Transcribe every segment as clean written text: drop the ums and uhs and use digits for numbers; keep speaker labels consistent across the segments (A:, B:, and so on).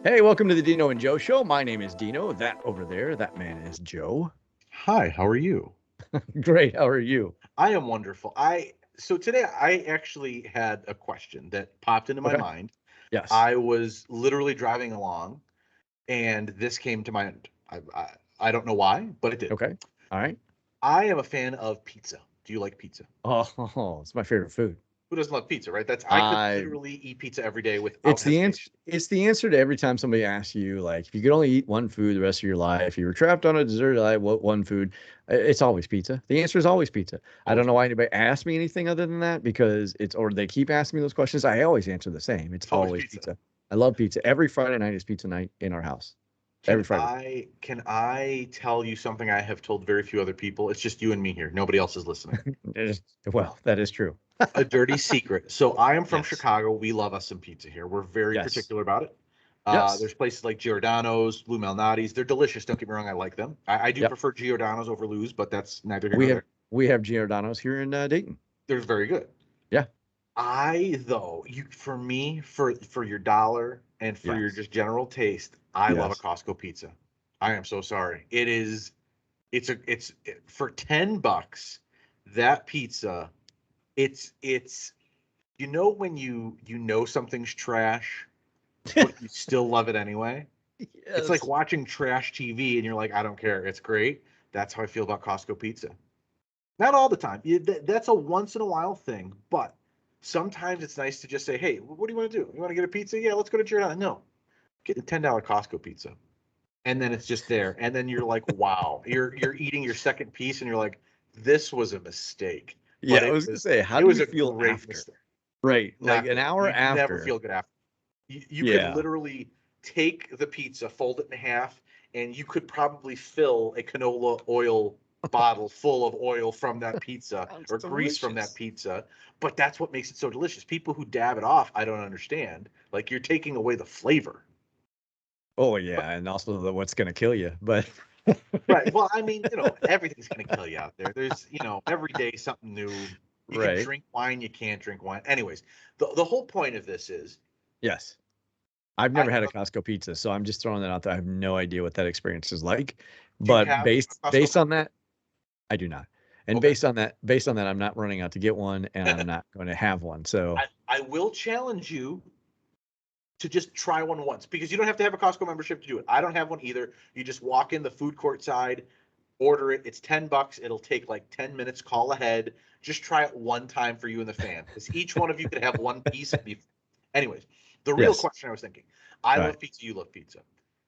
A: Hey, welcome to the Dino and Joe Show. My name is Dino. That over there, that man is Joe.
B: Hi, how are you?
A: Great. How are you?
B: I am wonderful. So today I actually had a question that popped into my
A: Okay.
B: mind.
A: Yes.
B: I was literally driving along and this came to mind. I don't know why, but it did.
A: Okay. All right.
B: I am a fan of pizza. Do you like pizza?
A: Oh, it's my favorite food.
B: Who doesn't love pizza, right? That's I could
A: I
B: literally eat pizza every day without
A: it's the answer.
B: hesitation.
A: It's the answer to every time somebody asks you, like, if you could only eat one food the rest of your life, if you were trapped on a desert island, what one food? It's always pizza. The answer is always pizza. I don't
B: Always
A: know why
B: pizza.
A: anybody asks me anything other than that because it's or they keep asking me those questions. I always answer the same. It's
B: It's always
A: always
B: pizza.
A: pizza. I love pizza. Every Friday night is pizza night in our house.
B: Can
A: Every Friday.
B: I tell you something I have told very few other people? It's just you and me here. Nobody else is listening.
A: Well, that is true.
B: A dirty secret. So I am from
A: Yes.
B: Chicago. We love us some pizza here. We're very
A: Yes.
B: particular about it.
A: Yes.
B: There's places like Giordano's, Lou Malnati's. They're delicious. Don't get me wrong. I like them. I do
A: Yep.
B: prefer Giordano's over Lou's, but that's neither here
A: We
B: nor
A: have
B: there.
A: we have Giordano's here in Dayton.
B: They're very good.
A: Yeah.
B: I though you for me for your dollar and for your
A: Yes.
B: just general taste, I love a
A: Yes.
B: Costco pizza. I am so sorry. For $10 that pizza. It's when you know something's trash but you still love it anyway. It's like
A: Yes.
B: watching trash TV and you're like, I don't care. It's great. That's how I feel about Costco pizza. Not all the time. That's a once in a while thing, but sometimes it's nice to just say, hey, what do you want to do? You want to get a pizza? Yeah, let's go to Giordano. No, get a $10 Costco pizza. And then it's just there. And then you're like, wow, you're eating your second piece and you're like, this was a mistake. But
A: Yeah, I was gonna say, how
B: it
A: do
B: was
A: you
B: a
A: feel
B: great
A: after?
B: mistake.
A: Right. Like an
B: Not good.
A: hour
B: You never
A: after.
B: feel good after. You could
A: Yeah.
B: literally take the pizza, fold it in half, and you could probably fill a canola oil bottle full of oil from that pizza
A: Sounds
B: or grease from that
A: delicious.
B: pizza. But that's what makes it so delicious. People who dab it off, I don't understand. Like you're taking away the flavor.
A: Oh
B: But
A: yeah, and also what's gonna kill you. But
B: right. Well, I mean, everything's going to kill you out there. There's, every day something new. You can
A: right.
B: drink wine, you can't drink wine. Anyways, the whole point of this is
A: Yes. I've
B: I
A: never had a Costco pizza, so I'm just throwing that out there. I have no idea what that experience is like.
B: do you
A: But
B: have
A: based
B: a Costco
A: based on
B: membership?
A: that, I do not. And
B: Okay.
A: based on that, I'm not running out to get one and I'm not going to have one. So
B: I will challenge you to just try one once because you don't have to have a Costco membership to do it. I don't have one either. You just walk in the food court side, order it. It's $10. It'll take like 10 minutes. Call ahead. Just try it one time for you and the fan because each one of you could have one piece. Anyways, the real
A: yes.
B: question I was thinking I
A: All right.
B: love pizza. You love pizza.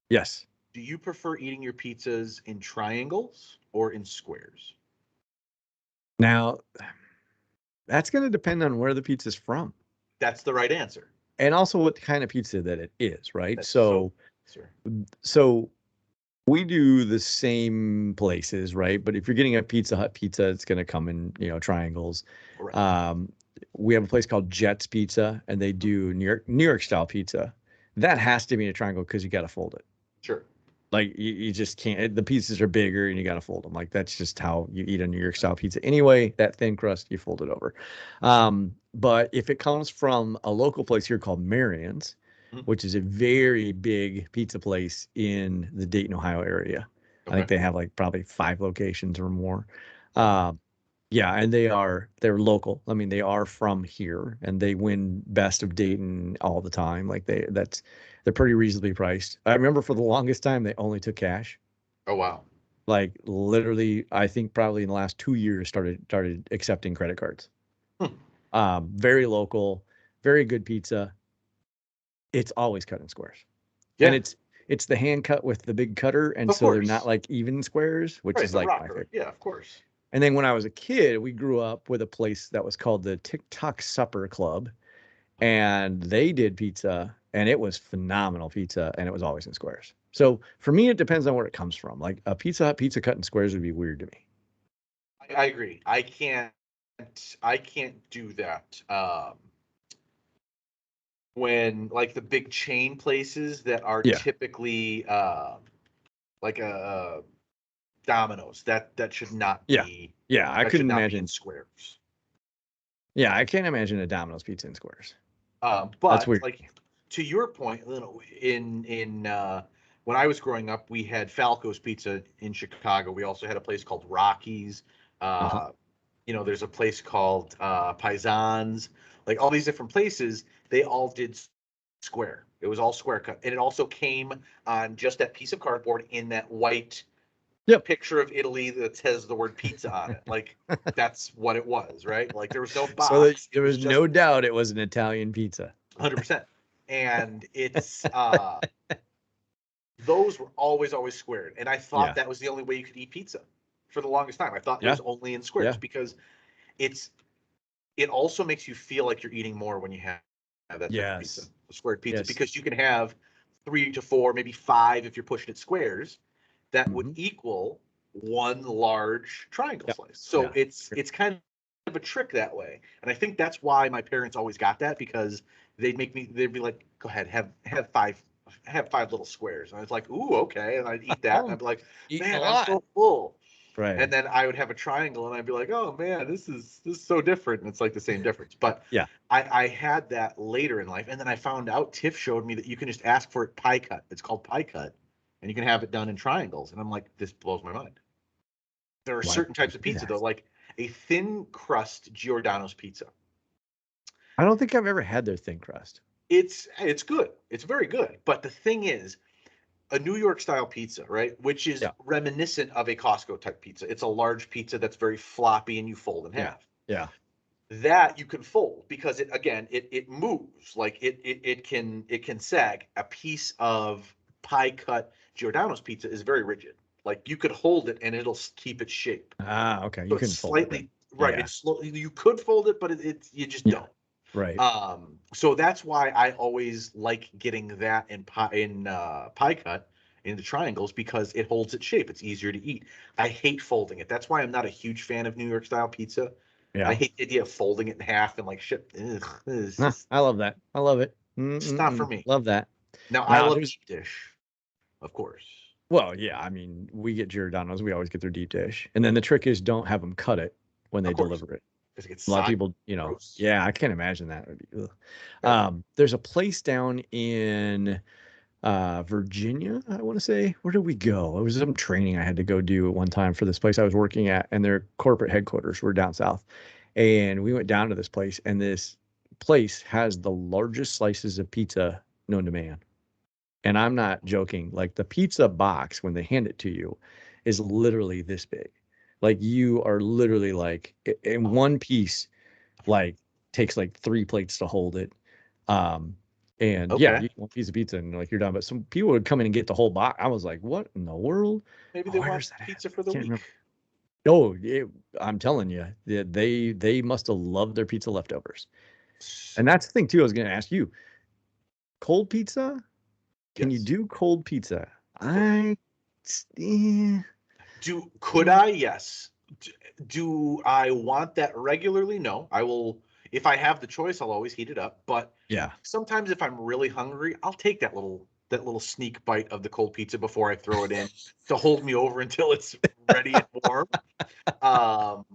A: Yes.
B: Do you prefer eating your pizzas in triangles or in squares?
A: Now, that's going to depend on where the pizza's from
B: That's the right answer.
A: and also what kind of pizza that it is, right?
B: That's so, sir.
A: So we do the same places, right? But if you're getting a Pizza Hut pizza, it's going to come in, triangles.
B: Correct.
A: Um, we have a place called Jet's Pizza, and they do New York style pizza. That has to be in a triangle because you got to fold it.
B: Sure.
A: Like you just can't. The pieces are bigger, and you got to fold them. Like that's just how you eat a New York style pizza. Anyway, that thin crust, you fold it over. But if it comes from a local place here called Marion's,
B: Mhm.
A: which is a very big pizza place in the Dayton, Ohio area. I think
B: Okay.
A: they have like probably 5 locations or more.
B: Wow.
A: Um, yeah, and they're local. I mean, they are from here and they win best of Dayton all the time. Like they're pretty reasonably priced. I remember for the longest time they only took cash.
B: Oh, wow.
A: Like literally, I think probably in the last 2 years started accepting credit cards.
B: Hmm.
A: Very local, very good pizza. It's always cut in squares. And
B: Yeah,
A: it's the hand cut with the big cutter, and
B: of
A: so they're not
B: course.
A: like even squares, which
B: Right,
A: is
B: the
A: like my
B: rocker.
A: favorite.
B: Yeah, of course.
A: And then when I was a kid, we grew up with a place that was called the TikTok Supper Club, and they did pizza, and it was phenomenal pizza, and it was always in squares. So for me, it depends on where it comes from. Like a Pizza Hut pizza cut in squares would be weird to me.
B: I agree. I can't do that. When like the big chain places that are
A: Yeah,
B: typically like a Domino's, that should not
A: yeah,
B: be
A: yeah. I
B: that should
A: couldn't
B: not be in
A: imagine.
B: squares.
A: Yeah, I can't imagine a Domino's pizza in squares. That's
B: But
A: weird to
B: like
A: me.
B: to your point, in when I was growing up, we had Falco's Pizza in Chicago. We also had a place called Rocky's.
A: Uh-huh.
B: There's a place called Paisans. Like all these different places, they all did square. It was all square cut, and it also came on just that piece of cardboard in that white
A: Yep.
B: picture of Italy that says the word pizza on it. Like that's what it was, right? Like there was no
A: So
B: box.
A: there
B: It was
A: was
B: just
A: no doubt it was an Italian pizza.
B: 100%. And it's those were always squared. And I thought
A: Yeah.
B: that was the only way you could eat pizza for the longest time. I thought it
A: Yeah.
B: was only in squares
A: Yeah.
B: because it also makes you feel like you're eating more when you have that type of pizza,
A: Yes.
B: a squared pizza,
A: Yes.
B: because you can have 3 to 4, maybe 5 if you're pushing it squares. That would
A: Mhm.
B: equal one large triangle
A: Yeah.
B: slice. So
A: Yeah.
B: it's kind of a trick that way. And I think that's why my parents always got that, because they'd be like, go ahead, have five little squares. And I was like, ooh, okay. And I'd eat that and
A: Oh,
B: I'd be like,
A: eating a
B: man, I'm
A: lot.
B: so full. And
A: Right.
B: then I would have a triangle and I'd be like, oh man, this is so different. And it's like the same difference. But
A: Yeah.
B: I had that later in life. And then I found out, Tiff showed me that you can just ask for it pie cut. It's called pie cut. And you can have it done in triangles. And I'm like, this blows my mind. There are
A: Why
B: certain
A: would
B: types of
A: you do
B: pizza though,
A: that?
B: like a thin crust Giordano's pizza.
A: I don't think I've ever had their thin crust.
B: It's good. It's very good. But the thing is, a New York style pizza, right? Which is
A: Yeah.
B: reminiscent of a Costco type pizza. It's a large pizza that's very floppy and you fold in
A: Yeah.
B: half.
A: Yeah.
B: That you can fold because it moves, like it can sag. A piece of pie cut Giordano's pizza is very rigid. Like you could hold it and it'll keep its shape.
A: Ah, okay.
B: So
A: You
B: it's
A: couldn't fold it then.
B: slightly right.
A: Yeah.
B: It's slow. You could fold it, but it's you just
A: Yeah.
B: don't.
A: Right.
B: So that's why I always like getting that in pie cut into triangles, because it holds its shape. It's easier to eat. I hate folding it. That's why I'm not a huge fan of New York style pizza. I
A: Yeah.
B: hate the idea of folding it in half and like shit. Ugh, it's
A: Huh,
B: just
A: I love that. I love it.
B: just not for me.
A: Love that.
B: Now I
A: Now
B: love
A: there's
B: deep dish, of course.
A: well, yeah, I mean, we get Giordano's, we always get their deep dish. And then the trick is don't have them cut it when they
B: Of course.
A: deliver it.
B: Because it gets
A: A lot of
B: soggy,
A: people,
B: gross.
A: yeah, I can't imagine that. Would be, ugh.
B: Right.
A: There's a place down in Virginia, I want to say. Where did we go? It was some training I had to go do at one time for this place I was working at, and their corporate headquarters were down south. And we went down to this place, and this place has the largest slices of pizza known to man. And I'm not joking. Like the pizza box, when they hand it to you, is literally this big. Like you are literally like in
B: Oh,
A: one piece, like takes like 3 plates to hold it. Um, and yeah,
B: okay.
A: you eat one piece of pizza and like you're done. But some people would come in and get the whole box. I was like, what in the world?
B: Maybe
A: Oh,
B: they want
A: where's that at?
B: pizza for
A: I
B: the
A: can't
B: week.
A: remember. Oh, I'm telling you, they must have loved their pizza leftovers. And that's the thing too. I was going to ask you, cold pizza? Can you
B: Yes,
A: do cold pizza?
B: of course.
A: I, eh,
B: Could I? Yes. Do I want that regularly? No. I will, if I have the choice, I'll always heat it up. But
A: yeah.
B: sometimes if I'm really hungry, I'll take that little sneak bite of the cold pizza before I throw it in to hold me over until it's ready and warm. Um,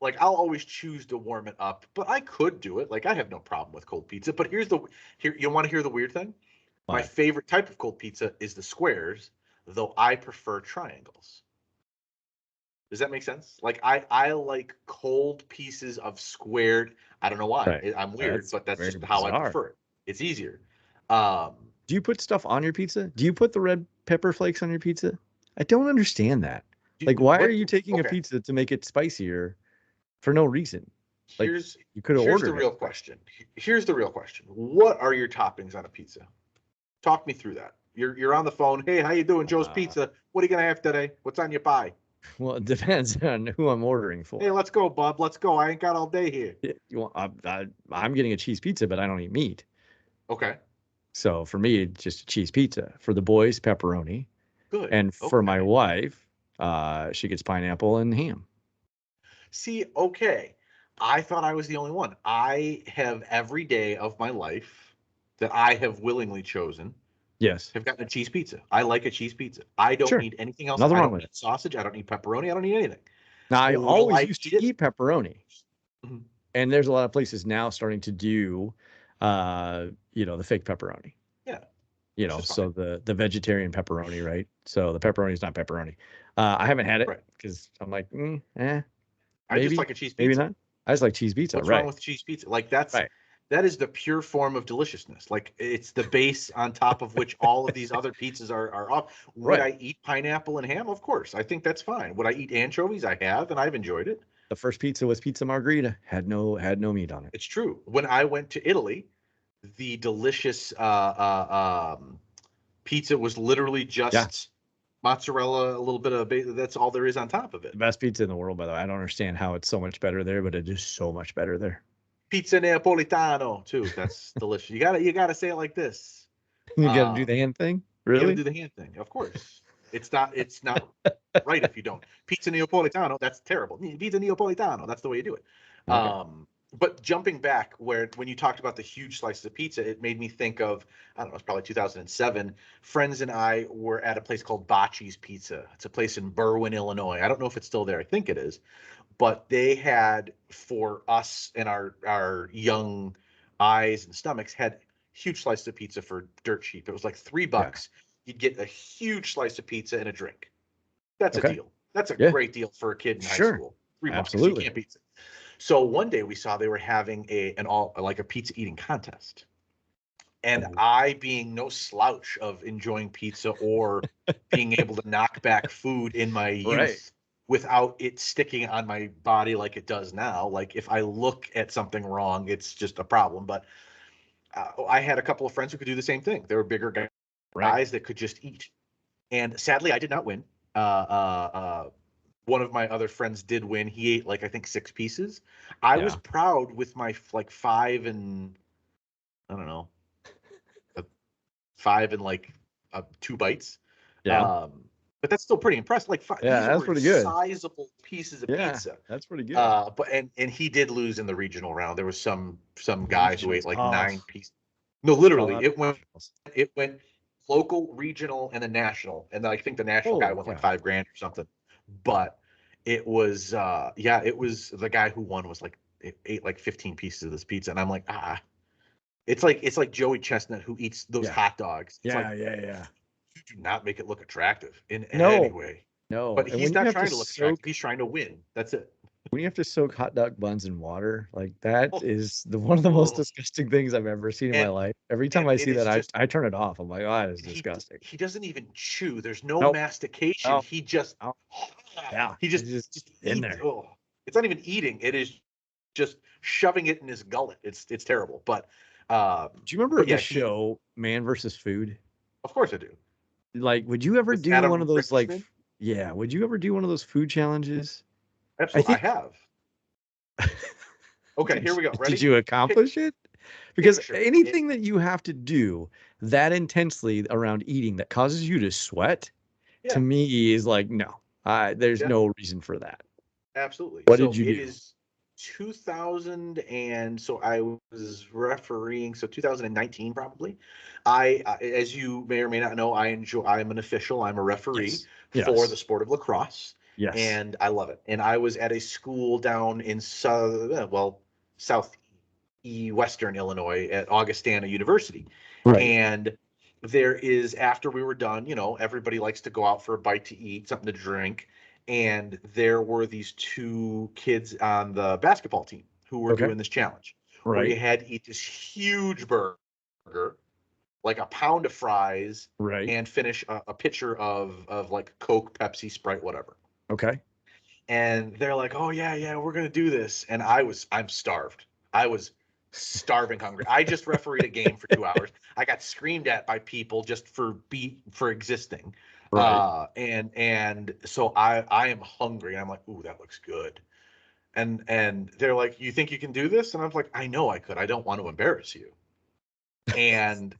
B: like I'll always choose to warm it up, but I could do it. Like I have no problem with cold pizza. But here you want to hear the weird thing? My
A: But
B: favorite type of cold pizza is the squares, though I prefer triangles. Does that make sense? Like I like cold pieces of squared. I don't know why.
A: right.
B: I'm weird,
A: That's
B: but that's
A: very
B: just how I
A: bizarre.
B: prefer it. It's easier. Um,
A: Do you put stuff on your pizza? Do you put the red pepper flakes on your pizza? I don't understand that. Like, why are
B: what?
A: you taking a
B: Okay.
A: pizza to make it spicier for no reason? Like,
B: Here's
A: you could have
B: here's the
A: ordered it.
B: real question. Here's the real question. What are your toppings on a pizza? Talk me through that. You're on the phone. Hey, how you doing, Joe's
A: Uh,
B: Pizza? What are you gonna have today? What's on your pie?
A: well, it depends on who I'm ordering
B: Hey,
A: for.
B: let's go, bub. Let's go. I ain't got all day here.
A: You want, I'm getting a cheese pizza, but I don't eat meat.
B: Okay.
A: So for me, it's just a cheese pizza. For the boys, pepperoni.
B: Good.
A: And for my
B: Okay.
A: wife, she gets pineapple and ham.
B: See, okay. I thought I was the only one. I have every day of my life that I have willingly chosen
A: Yes,
B: have gotten a cheese pizza. I like a cheese pizza. I don't
A: sure.
B: need anything else.
A: Nothing
B: I
A: wrong
B: don't
A: with it.
B: need sausage. I don't need pepperoni. I don't need anything.
A: Now, I
B: Will
A: always
B: I
A: used
B: eat
A: to
B: it?
A: eat pepperoni,
B: Mhm.
A: and there's a lot of places now starting to do, the fake pepperoni. you
B: which
A: know,
B: is
A: so
B: fine.
A: the vegetarian pepperoni, right? So the pepperoni is not pepperoni. I haven't had it
B: Right.
A: because I'm like,
B: I just
A: maybe,
B: like a cheese
A: maybe
B: pizza.
A: not. I just like cheese pizza,
B: What's wrong
A: right?
B: with cheese pizza? Like
A: Right.
B: that is the pure form of deliciousness. Like it's the base on top of which all of these other pizzas are off. Would
A: Right.
B: I eat pineapple and ham? Of course. I think that's fine. Would I eat anchovies? I have, and I've enjoyed it.
A: The first pizza was pizza margherita, had no meat on it.
B: It's true. When I went to Italy, the delicious pizza was literally
A: Yeah,
B: just mozzarella, a little bit of that's all there is on top of
A: the
B: it.
A: best pizza in the world, by the way. I don't understand how it's so much better there, but it is so much better there.
B: Pizza Napolitano too. That's delicious. You gotta say it like this.
A: You got to do
B: Um,
A: the hand thing,
B: you gotta
A: really?
B: do the hand thing, of course. It's not right if you don't. Pizza Neapolitano, that's terrible. Pizza Neapolitano, that's the way you do it.
A: Okay.
B: But jumping back, when you talked about the huge slices of pizza, it made me think of, I don't know, it's probably 2007. Friends and I were at a place called Bocce's Pizza. It's a place in Berwyn, Illinois. I don't know if it's still there. I think it is. But they had, for us and our young eyes and stomachs, had huge slices of pizza for dirt cheap. It was like three
A: Yeah.
B: bucks. You'd get a huge slice of pizza and a drink. That's a
A: Okay.
B: deal. That's a
A: Yeah.
B: great deal for a kid in high
A: Sure.
B: school. $3. You
A: Absolutely.
B: can't beat it. So one day we saw they were having a pizza eating contest. And
A: Oh,
B: I, being no slouch of enjoying pizza or being able to knock back food in my
A: right.
B: youth without it sticking on my body like it does now, like if I look at something wrong, it's just a problem. But I had a couple of friends who could do the same thing. They were bigger
A: Right.
B: guys that could just eat. And sadly, I did not win. One of my other friends did win. He ate like I think 6 pieces. I was
A: Yeah.
B: proud with my like five and I don't know, 2 bites.
A: Yeah.
B: Um, but that's still pretty impressive. Like
A: Yeah.
B: these
A: That's
B: were
A: pretty good.
B: sizable pieces of
A: Yeah.
B: pizza.
A: That's pretty good.
B: But he did lose in the regional round. There was some guy who ate
A: Regionals.
B: like
A: Oh,
B: 9 pieces. No,
A: let's call
B: literally,
A: out regionals.
B: it went local, regional, and then national. And then I think the national guy
A: Holy
B: went like
A: cow.
B: 5 grand or something. But it was yeah, it was the guy who won was like ate like 15 pieces of this pizza, and I'm like it's like Joey Chestnut who eats those
A: Yeah.
B: hot dogs. It's
A: Yeah.
B: like
A: Yeah. Yeah.
B: you do not make it look attractive in any
A: No.
B: way.
A: No.
B: But
A: And
B: he's
A: when you
B: not
A: have to
B: trying to look attractive.
A: soak
B: He's trying to win. That's it.
A: hot dog buns in water, like that
B: Oh,
A: is the one of the most
B: oh.
A: disgusting things I've ever seen in my
B: And
A: life. Every time
B: and
A: I
B: it
A: see
B: is
A: that,
B: just
A: I turn it off. I'm like, oh, that is
B: he
A: disgusting.
B: he doesn't even chew. There's no
A: Nope.
B: mastication.
A: Oh,
B: He just
A: oh, yeah.
B: he
A: It's
B: just
A: just
B: just
A: in
B: eats.
A: there.
B: Oh, it's not even eating. It is just shoving it in his gullet. It's terrible.
A: Do you remember
B: But
A: the
B: yeah, he
A: show Man versus Food?
B: of course I do.
A: Like, would you ever
B: With
A: do one of
B: Adam
A: those
B: Richman,
A: yeah, would you ever do one of those food challenges? I
B: absolutely, I
A: think
B: have. Okay, here we go.
A: did
B: Ready?
A: you
B: Pic-
A: accomplish it? Because
B: Picture it.
A: anything that you have to do that intensely around eating that causes you to sweat, to
B: Yeah,
A: me is like, no, there's
B: yeah,
A: no reason for that.
B: absolutely.
A: What did
B: So
A: you
B: it
A: do?
B: is 2000, and so I was refereeing. So 2019 probably. As you may or may not know, I'm an official. I'm a referee
A: Yes.
B: for the
A: Yes.
B: sport of lacrosse,
A: Yes.
B: and I love it. And I was at a school down in south Western Illinois at Augustana University.
A: Right.
B: And there is, after we were done, everybody likes to go out for a bite to eat, something to drink. And there were these two kids on the basketball team who were
A: Okay.
B: doing this challenge where you
A: Right.
B: had to eat this huge burger, like a pound of fries,
A: Right.
B: and finish a pitcher of like Coke, Pepsi, Sprite, whatever.
A: Okay.
B: And they're like, "Oh yeah, yeah, we're gonna do this." And I'm starved. I was starving hungry. I just refereed a game for 2 hours. I got screamed at by people just for existing.
A: Right.
B: And so I am hungry. And I'm like, "Ooh, that looks good." And they're like, "You think you can do this?" And I'm like, "I know I could. I don't want to embarrass you." And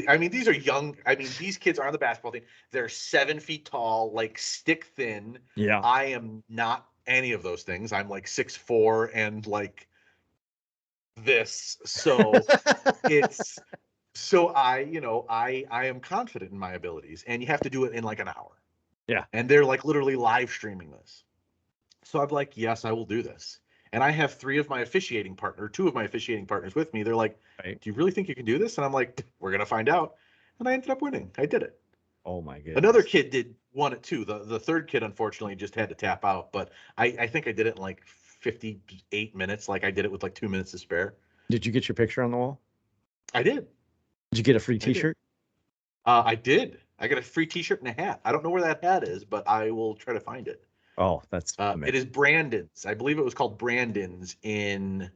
B: I mean, these are young. I mean, these kids are on the basketball team. They're 7 feet tall, like stick thin.
A: Yeah.
B: I am not any of those things. I'm like 6'4" and like this. So it's so I am confident in my abilities, and you have to do it in like an hour.
A: Yeah.
B: And they're like literally live streaming this. So I'm like, yes, I will do this. And I have two of my officiating partners with me. They're like,
A: Right.
B: do you really think you can do this? And I'm like, we're gonna find out. and I ended up winning. I did it.
A: Oh my goodness.
B: Another kid won it too. The third kid unfortunately just had to tap out, but I think I did it in like 58 minutes. Like I did it with like 2 minutes to spare.
A: Did you get your picture on the wall?
B: I did.
A: Did you get a free
B: I did.
A: T-shirt?
B: I did. I got a free T-shirt and a hat. I don't know where that hat is, but I will try to find it.
A: Oh, that's
B: it is Brandon's. I believe it was called Brandon's in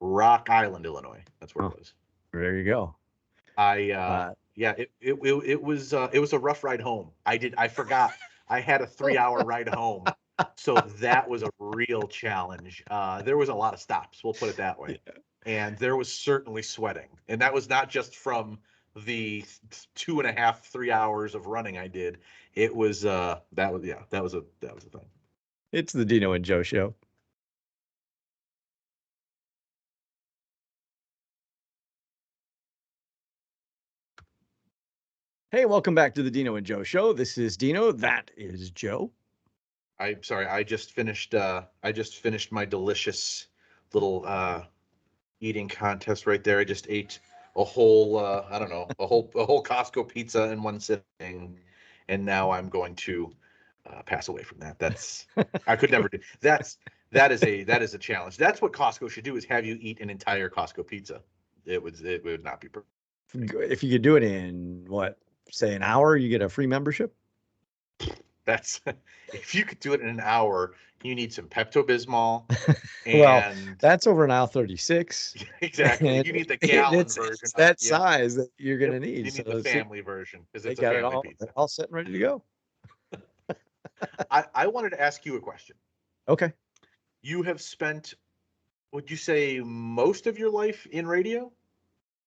B: Rock Island, Illinois. That's where it was.
A: There you go.
B: Yeah, it was a rough ride home. I forgot I had a 3-hour ride home. So that was a real challenge. There was a lot of stops, we'll put it that way. Yeah. And there was certainly sweating. And that was not just from the 2.5, 3 hours of running I did. It was that was a thing.
A: It's the Dino and Joe Show. Hey, welcome back to the Dino and Joe Show. This is Dino. That is Joe.
B: I'm sorry. I just finished my delicious little eating contest right there. I just ate a whole I don't know, a whole Costco pizza in one sitting, and now I'm going to pass away from that. That's I could never do. That is a challenge. That's what Costco should do, is have you eat an entire Costco pizza. It would not be perfect.
A: If you could do it in what, say an hour, you get a free membership.
B: That's if you could do it in an hour, you need some Pepto-Bismol.
A: Well, that's over an aisle 36.
B: Exactly. You need the gallon version.
A: It's that size that you're going to need.
B: You need the family version, because it's
A: a
B: family
A: all,
B: pizza.
A: All set and ready to go.
B: I wanted to ask you a question.
A: Okay.
B: You have spent, would you say, most of your life in radio?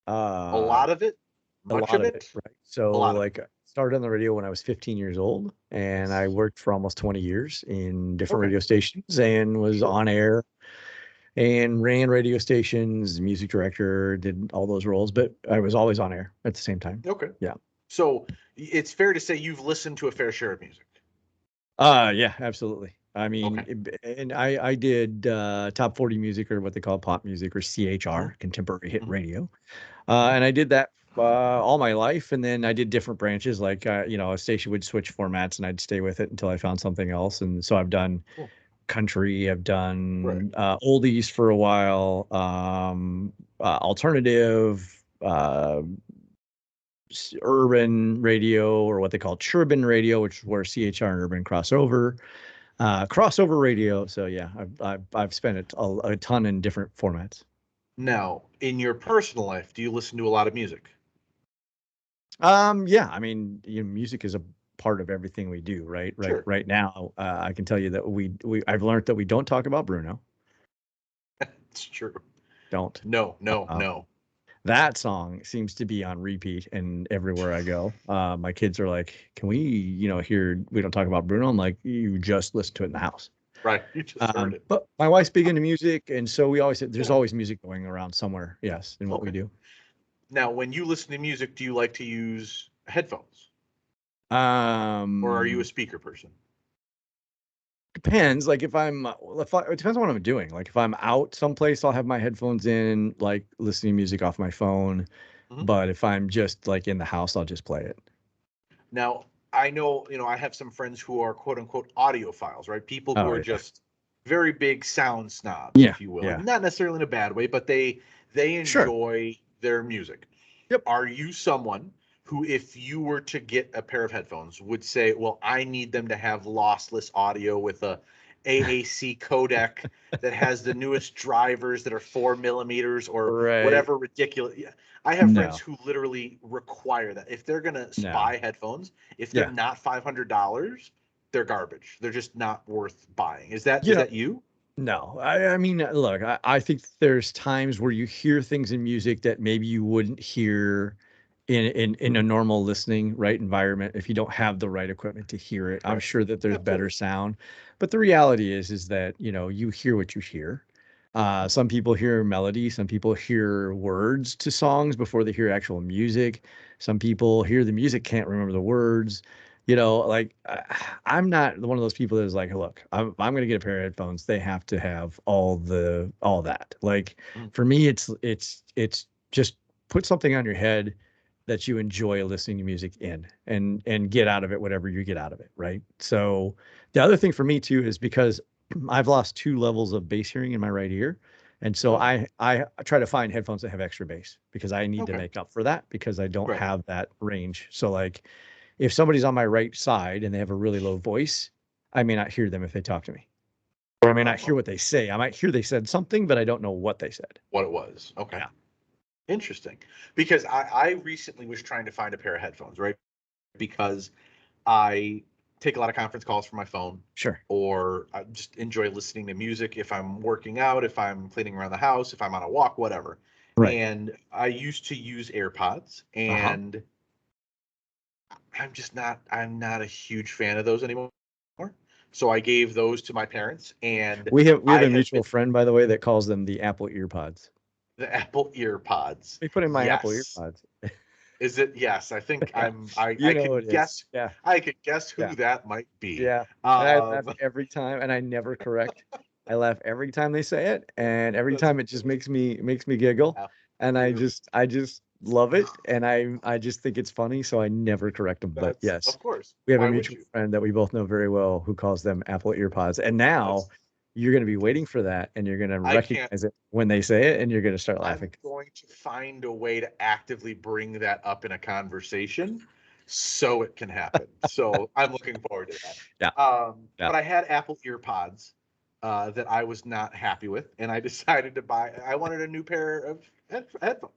B: A lot of it? Much of it?
A: Right. So like I started on the radio when I was 15 years old, and I worked for almost 20 years in different radio stations and was on air and ran radio stations, music director, did all those roles, but I was always on air at the same time.
B: Okay.
A: Yeah.
B: So it's fair to say you've listened to a fair share of music.
A: Yeah, absolutely. I mean, and I did top 40 music, or what they call pop music, or CHR, contemporary hit radio. And I did that all my life. And then I did different branches, like, a station would switch formats and I'd stay with it until I found something else. And so I've done country, I've done oldies for a while, alternative, urban radio, or what they call churban radio, which is where CHR and urban crossover radio. So yeah, I've spent a ton in different formats.
B: Now, in your personal life, do you listen to a lot of music?
A: Yeah, I mean, music is a part of everything we do, right?
B: Sure.
A: Right now, I can tell you that I've learned that we don't talk about Bruno.
B: It's true.
A: Don't.
B: No.
A: That song seems to be on repeat, and everywhere I go, my kids are like, "Can we, hear we don't talk about Bruno?" I'm like, "You just listen to it in the house."
B: Right. You just heard it.
A: But my wife's big into music, and so we always say there's always music going around somewhere. Yes, in what we do.
B: Now, when you listen to music, do you like to use headphones? Or are you a speaker person?
A: Depends. Like it depends on what I'm doing. Like if I'm out someplace, I'll have my headphones in, like listening to music off my phone. But if I'm just like in the house, I'll just play it.
B: Now, I know, I have some friends who are quote unquote audiophiles, right? People who are just very big sound snobs, if you will. Not necessarily in a bad way, but they enjoy their music.
A: Yep.
B: Are you someone who, if you were to get a pair of headphones, would say, well, I need them to have lossless audio with a AAC codec that has the newest drivers that are 4 millimeters or whatever ridiculous. Yeah. I have friends who literally require that. If they're going to buy headphones, if they're not $500, they're garbage. They're just not worth buying. Is that you?
A: No, I mean, look, I think there's times where you hear things in music that maybe you wouldn't hear in a normal listening environment if you don't have the right equipment to hear it. I'm sure that there's better sound, but the reality is that you hear what you hear. Some people hear melody, some people hear words to songs before they hear actual music. Some people hear the music, can't remember the words. I'm not one of those people that is like, look, I'm going to get a pair of headphones. They have to have all that. Like for me, it's just put something on your head, that you enjoy listening to music in, and get out of it whatever you get out of it, right? So the other thing for me too is because I've lost 2 levels of bass hearing in my right ear. And so
B: Oh,
A: I try to find headphones that have extra bass because I need to
B: okay.
A: make up for that because I don't
B: Right.
A: have that range. So like if somebody's on my right side and they have a really low voice, I may not hear them if they talk to me. Or I may not hear
B: Oh,
A: what they say. I might hear they said something, but I don't know what they said.
B: what it was. Okay.
A: Yeah.
B: Interesting. Because I recently was trying to find a pair of headphones, right? Because I take a lot of conference calls from my phone,
A: Sure.
B: or I just enjoy listening to music if I'm working out, if I'm cleaning around the house, if I'm on a walk, whatever.
A: Right.
B: And I used to use AirPods,
A: Uh-huh.
B: and I'm not a huge fan of those anymore. So I gave those to my parents, and
A: We have
B: I
A: a
B: have been
A: mutual friend, by the way, that calls them the Apple EarPods.
B: the Apple EarPods.
A: We put in my Apple
B: Yes.
A: EarPods.
B: Is it? Yes, I think
A: Yeah.
B: I
A: You know
B: can
A: it is.
B: guess.
A: Yeah.
B: I could guess
A: Yeah.
B: who that might be.
A: Yeah. And I laugh every time and I never correct. I laugh every time they say it, and every
B: That's
A: time it just makes me giggle.
B: Apple
A: And I
B: Ear.
A: just love it. And I just think it's funny, so I never correct them. But
B: That's
A: yes,
B: of course.
A: we have a
B: Why would
A: mutual
B: you?
A: friend that we both know very well who calls them Apple EarPods. And now
B: That's
A: you're gonna be waiting for that and you're gonna
B: I can't.
A: recognize it when they say it and you're gonna start
B: I'm
A: laughing.
B: going to find a way to actively bring that up in a conversation so it can happen. So I'm looking forward to that.
A: Yeah. Yeah.
B: But I had Apple EarPods that I was not happy with, and I decided to buy. I wanted a new pair of headphones,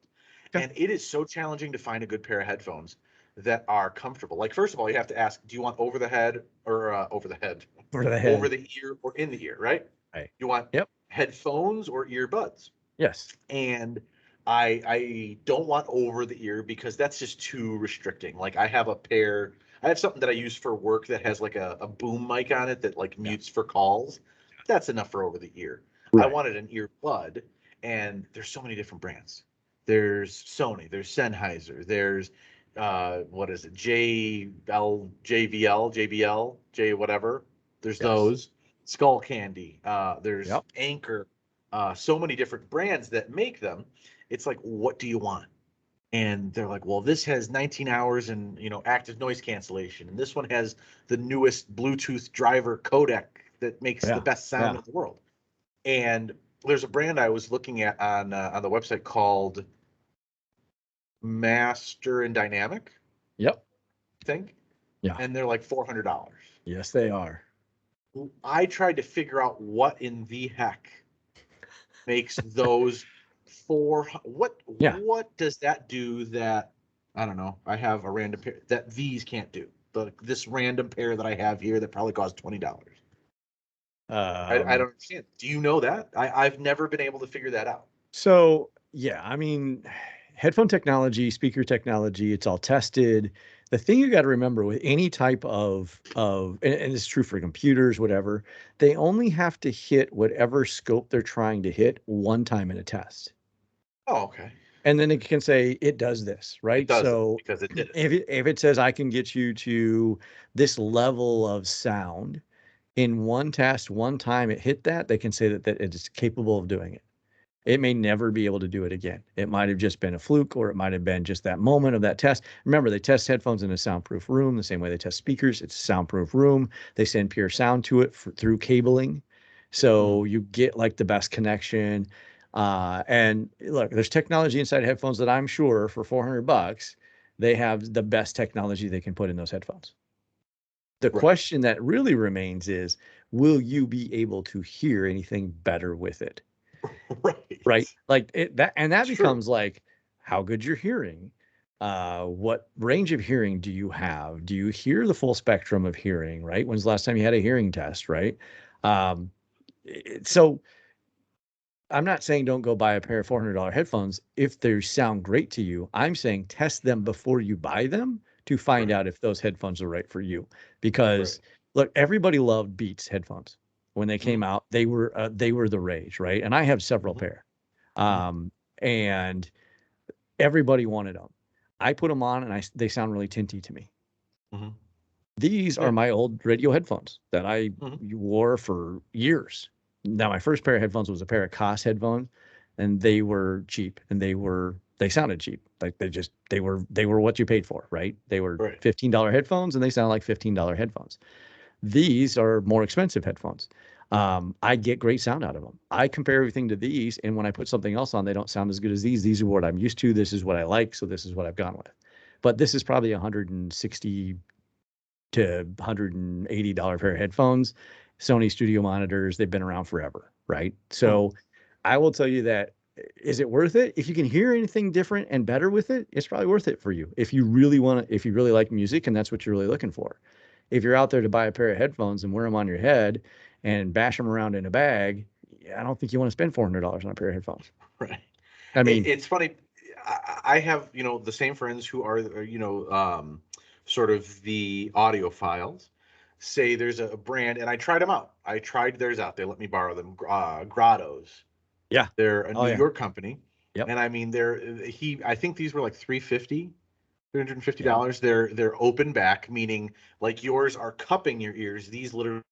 A: Okay.
B: and it is so challenging to find a good pair of headphones that are comfortable. Like first of all, you have to ask, do you want over the head or over the head,
A: Over the
B: over
A: head.
B: the ear or in the ear, right?
A: Right.
B: You want
A: Yep.
B: headphones or earbuds?
A: Yes.
B: And I don't want over the ear because that's just too restricting. Like I have something that I use for work that has like a boom mic on it that like
A: Yeah.
B: mutes for calls. That's enough for over the ear. I
A: Right.
B: wanted an earbud, and there's so many different brands. There's Sony, there's Sennheiser, there's what is it? JBL, J whatever. There's
A: Yes.
B: those. Skull Candy. There's
A: Yep.
B: Anchor, so many different brands that make them. It's like, what do you want? And they're like, well, this has 19 hours and active noise cancellation, and this one has the newest Bluetooth driver codec that makes the
A: Yeah.
B: best sound
A: Yeah.
B: in the world. And there's a brand I was looking at on the website called Master and Dynamic,
A: Yep.
B: I think,
A: Yeah.
B: and they're like $400.
A: Yes, they are.
B: I tried to figure out what in the heck makes those four.
A: Yeah.
B: What does that do that I don't know? I have a random pair that these can't do. This random pair that I have here that probably costs $20. I
A: Um,
B: don't understand. Do you know that? I've never been able to figure that out.
A: so yeah, I mean, headphone technology, speaker technology, it's all tested. The thing you got to remember with any type and it's true for computers, whatever, they only have to hit whatever scope they're trying to hit one time in a test.
B: Oh, okay.
A: And then it can say it does this,
B: It
A: right?
B: does it
A: So
B: because it did it.
A: if it says I can get you to this level of sound in one test, one time it hit that, they can say that it is capable of doing it. It may never be able to do it again. It might have just been a fluke, or it might have been just that moment of that test. Remember, they test headphones in a soundproof room the same way they test speakers. It's a soundproof room. They send pure sound to it through cabling.
B: Mhm.
A: So you get like the best connection. And look, there's technology inside headphones that I'm sure for $400, they have the best technology they can put in those headphones. The
B: Right.
A: question that really remains is, will you be able to hear anything better with it?
B: Right.
A: Right? Like that
B: It's true.
A: becomes like how good you're hearing. What range of hearing do you have? Do you hear the full spectrum of hearing, right? When's the last time you had a hearing test, right? Um, so I'm not saying don't go buy a pair of $400 headphones if they sound great to you. I'm saying test them before you buy them to find
B: Right.
A: out if those headphones are right for you.
B: Right.
A: Because look, everybody loved Beats headphones when they came
B: Mm-hmm.
A: out. They were the rage, right? And I have several
B: Mm-hmm.
A: pair,
B: Mm-hmm.
A: and everybody wanted them. I put them on, and they sound really tinty to me.
B: Mm-hmm.
A: These are
B: Yeah.
A: my old radio headphones that I
B: Mm-hmm.
A: wore for years. Now, my first pair of headphones was a pair of Koss headphones, and they were cheap and they were they sounded cheap. Like they were what you paid for, right? They were
B: Right.
A: $15 headphones and they sound like $15 headphones. These are more expensive headphones. I get great sound out of them. I compare everything to these, and when I put something else on, they don't sound as good as these. These are what I'm used to. This is what I like, so this is what I've gone with. But this is probably 160 to $180 pair of headphones. Sony studio monitors, they've been around forever, right?
B: Hmm.
A: So I will tell you that, is it worth it? If you can hear anything different and better with it, it's probably worth it for you. If you really want to, if you really like music and that's what you're really looking for. If you're out there to buy a pair of headphones and wear them on your head and bash them around in a bag, I don't think you want to spend $400 on a pair of headphones.
B: Right.
A: I mean,
B: It's funny. I have, the same friends who are, sort of the audiophiles say there's a brand, and I tried them out. I tried theirs out. They let me borrow them. Grottos.
A: yeah.
B: They're a
A: Oh
B: New
A: yeah.
B: York company,
A: Yep.
B: and I mean, I think these were like 350.
A: Yeah.
B: $350. They're open back, meaning like yours are cupping your ears. These literally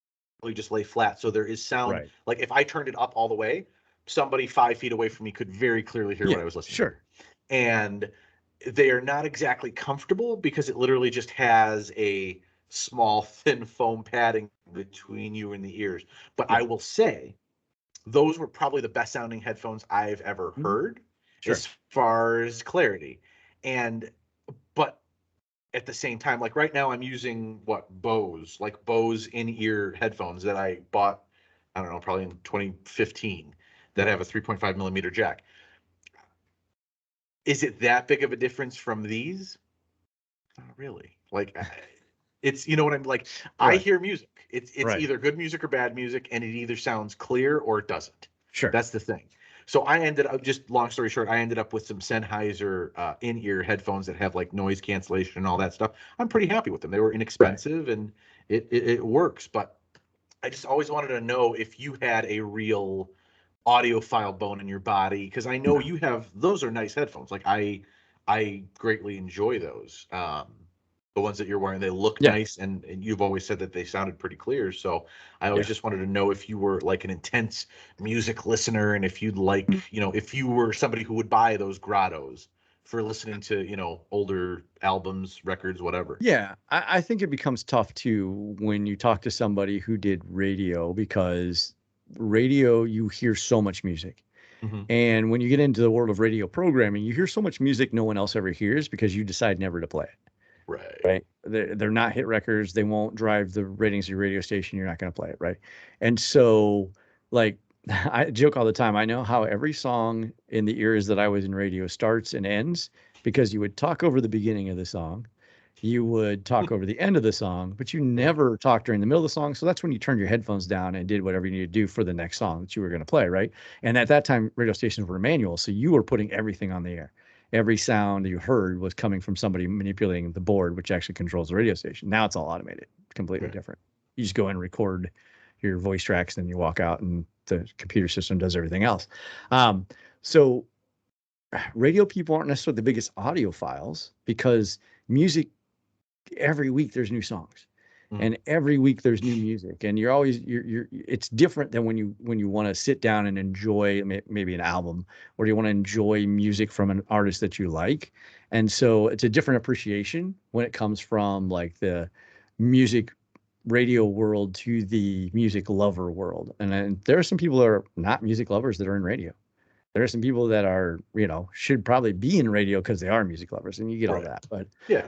B: just lay flat. So there is sound.
A: Right.
B: Like if I turned it up all the way, somebody 5 feet away from me could very clearly hear what
A: Yeah.
B: I was listening to.
A: Sure.
B: And they are not exactly comfortable because it literally just has a small, thin foam padding between you and the ears. But
A: Yeah.
B: I will say, those were probably the best sounding headphones I've ever
A: Mhm.
B: heard
A: Sure.
B: as far as clarity. And but at the same time, like right now I'm using Bose in-ear headphones that I bought, I don't know, probably in 2015, that have
A: Right.
B: a 3.5 millimeter jack. Is it that big of a difference from these? Not really. Like it's, you know what I'm like, I
A: Right.
B: hear music. It's
A: Right.
B: either good music or bad music, and it either sounds clear or it doesn't.
A: Sure.
B: That's the thing. So I ended up, just long story short, I ended up with some Sennheiser in-ear headphones that have like noise cancellation and all that stuff. I'm pretty happy with them. They were
A: Right.
B: inexpensive and it works. But I just always wanted to know if you had a real audiophile bone in your body, because I know
A: No.
B: you have, those are nice headphones. Like I greatly enjoy those. The ones that you're wearing, they look
A: Yeah.
B: nice, and you've always said that they sounded pretty clear. So I always
A: Yeah.
B: just wanted to know if you were like an intense music listener, and if you'd like, if you were somebody who would buy those grottos for listening to, older albums, records, whatever.
A: Yeah, I think it becomes tough too when you talk to somebody who did radio, because radio, you hear so much music.
B: Hmm.
A: And when you get into the world of radio programming, you hear so much music no one else ever hears because you decide never to play it,
B: Right.
A: right? They're not hit records. They won't drive the ratings of your radio station. You're not going to play it, right? And so, like, I joke all the time. I know how every song in the eras that I was in radio starts and ends because you would talk over the beginning of the song, you would talk over the end of the song, but you
B: Yeah.
A: never talked during the middle of the song. So that's when you turned your headphones down and did whatever you needed to do for the next song that you were going to play, right? And at that time, radio stations were manual, so you were putting everything on the air. Every sound you heard was coming from somebody manipulating the board, which actually controls the radio station. Now it's all automated, completely
B: Right.
A: different. You just go and record your voice tracks, and then you walk out, and the computer system does everything else. So radio people aren't necessarily the biggest audiophiles because music, every week there's new songs,
B: Mm.
A: and every week there's new music, and you're always you're it's different than when you want to sit down and enjoy maybe an album, or you want to enjoy music from an artist that you like. And so it's a different appreciation when it comes from like the music radio world to the music lover world. And then there are some people that are not music lovers that are in radio. There are some people that are, should probably be in radio because they are music lovers, and you get all
B: Right.
A: that. But
B: Yeah.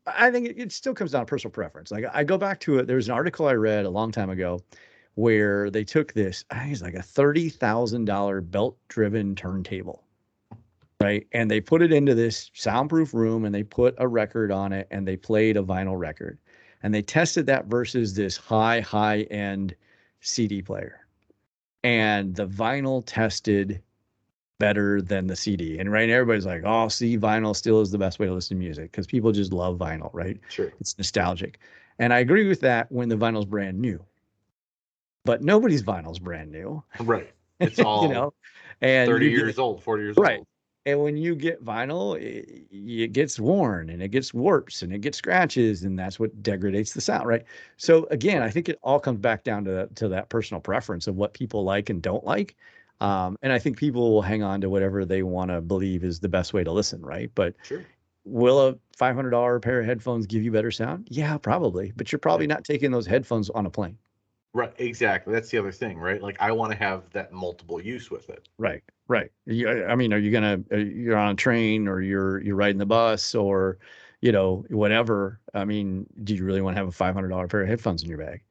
A: I think it still comes down to personal preference. Like I go back to it. There was an article I read a long time ago where they took this, I think it's like a $30,000 belt-driven turntable, right? And they put it into this soundproof room, and they put a record on it, and they played a vinyl record, and they tested that versus this high end CD player, and the vinyl tested better than the CD. And right, everybody's like, "Oh, see, vinyl still is the best way to listen to music because people just love vinyl, right?
B: Sure.
A: It's nostalgic." And I agree with that when the vinyl's brand new, but nobody's vinyl's brand new,
B: Right. It's
A: you
B: all
A: know. And
B: 30
A: you get
B: years old, 40 years
A: right.
B: old.
A: And when you get vinyl, it gets worn, and it gets warps, and it gets scratches, and that's what degrades the sound, right? So again, I
B: Right.
A: think it all comes back down to that personal preference of what people like and don't like. And I think people will hang on to whatever they want to believe is the best way to listen, right? But
B: Sure.
A: will a $500 pair of headphones give you better sound? Yeah, probably. But you're
B: Yeah.
A: probably not taking those headphones on a plane.
B: Right. Exactly. That's the other thing, right? Like I want to have that multiple use with it.
A: Right, right. I mean, are you gonna you're on a train or you're riding the bus or whatever. I mean, do you really want to have a $500 pair of headphones in your bag?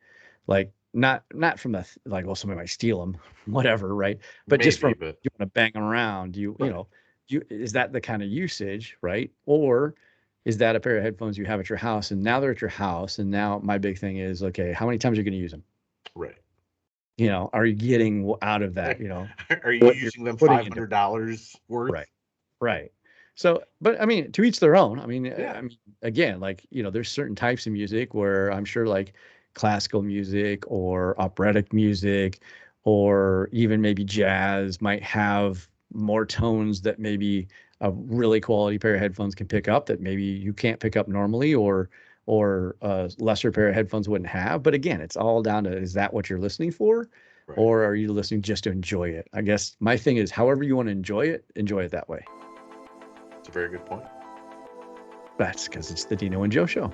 A: Like not from the like, well, somebody might steal them, whatever, right? But just
B: Maybe,
A: from
B: but
A: you want to bang them around,
B: right.
A: is that the kind of usage, right? Or is that a pair of headphones you have at your house and now they're at your house and now my big thing is, okay, how many times are you going to use them?
B: Right.
A: Are you getting out of that,
B: Are you
A: what you're
B: using them
A: putting into
B: $500
A: right.
B: worth?
A: Right. So, but I mean, to each their own.
B: Yeah.
A: I mean, again, like, there's certain types of music where I'm sure like classical music or operatic music or even maybe jazz might have more tones that maybe a really quality pair of headphones can pick up that maybe you can't pick up normally or a lesser pair of headphones wouldn't have. But again, it's all down to, is that what you're listening for?
B: Right.
A: Or are you listening just to enjoy it? I guess my thing is however you want to enjoy it that way.
B: It's a very good point.
A: That's because it's the Dino and Joe Show.